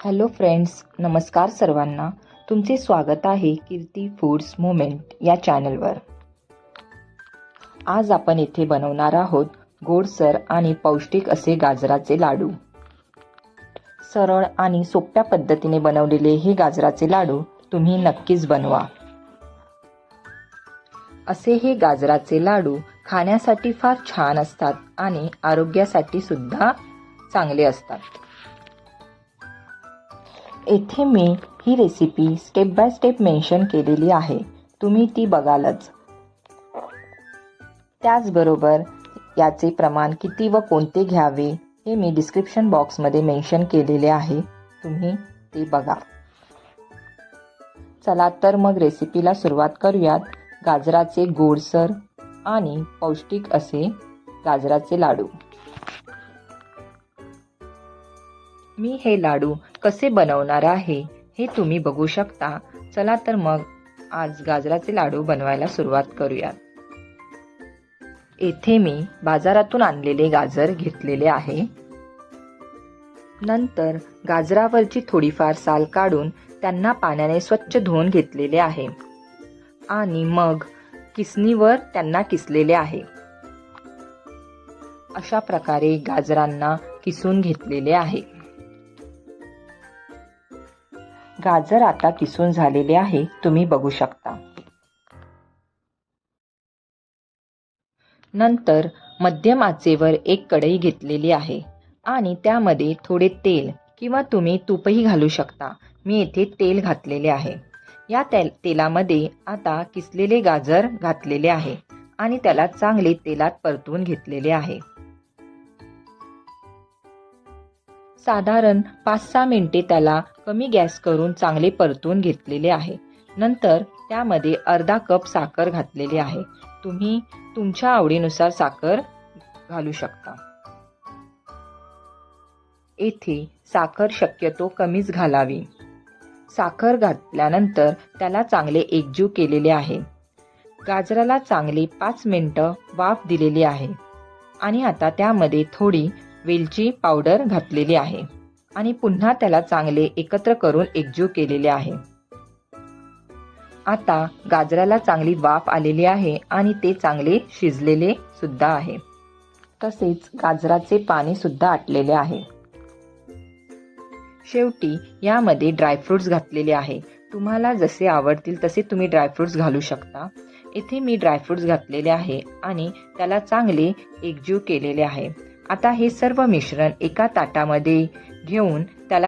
Hello friends, नमस्कार सर्वांना. तुमचे स्वागत आहे कीर्ती फूड्स मोमेंट या चॅनलवर. आज आपण येथे बनवणार आहोत गोडसर आणि पौष्टिक असे गाजराचे लाडू. सरळ आणि सोप्या पद्धतीने बनवलेले हे गाजराचे लाडू तुम्ही नक्कीच बनवा. असे हे गाजराचे लाडू खाण्यासाठी फार छान असतात आणि आरोग्यासाठी सुद्धा चांगले असतात. येथे मी ही recipe step by step mention केलेली आहे, तुम्ही ती बघालच. त्याचबरोबर याचे प्रमाण किती व कोणते घ्यावे हे मी डिस्क्रिप्शन बॉक्समध्ये मेन्शन केलेले आहे, तुम्ही ते बघा. चला तर मग रेसिपीला सुरुवात करूयात. गाजराचे गोडसर आणि पौष्टिक असे गाजराचे लाडू. मी हे लाडू कसे बनवणार आहे हे तुम्ही बघू शकता. चला तर मग आज गाजराचे लाडू बनवायला सुरुवात करूयात. येथे मी बाजारातून आणलेले गाजर घेतलेले आहे. नंतर गाजरावरची थोडीफार साल काढून त्यांना पाण्याने स्वच्छ धुवून घेतलेले आहे आणि मग किसणीवर त्यांना किसलेले आहे. अशा प्रकारे गाजरांना किसून घेतलेले आहे. गाजर आता किसून झालेले आहे, तुम्ही बघू शकता. नंतर मध्यम आचेवर एक कढई घेतलेली आहे आणि त्यामध्ये थोडे तेल किंवा तुम्ही तूपही घालू शकता. मी येथे तेल घातलेले आहे. या तेलामध्ये आता किसलेले गाजर घातलेले आहे आणि त्याला चांगले तेलात परतवून घेतलेले आहे. साधारण 5-6 मिनिटे त्याला कमी गॅस करून चांगले परतून घेतलेले आहे. नंतर त्यामध्ये अर्धा कप साखर घातलेली आहे. तुम्ही तुमच्या आवडीनुसार साखर घालू शकता. येथे साखर शक्यतो कमीच घालावी. साखर घातल्यानंतर त्याला चांगले एकजीव केलेले आहे. गाजराला चांगले 5 मिनिटं वाफ दिलेली आहे आणि आता त्यामध्ये थोडी वेलची पावडर घातलेली आहे आणि पुन्हा त्याला चांगले एकत्र करून एकजीव केलेले आहे. आता गाजराला चांगली वाफ आलेली आहे आणि ते चांगले शिजलेले सुद्धा आहे. तसेच गाजराचे पाणी सुद्धा आटलेले आहे. शेवटी यामध्ये ड्रायफ्रुट्स घातलेले आहे. तुम्हाला जसे आवडतील तसे तुम्ही ड्रायफ्रुट्स घालू शकता. इथे मी ड्रायफ्रुट्स घातलेले आहे आणि त्याला चांगले एकजीव केलेले आहे. आता हे सर्व मिश्रण एका ताटामध्ये घेऊन त्याला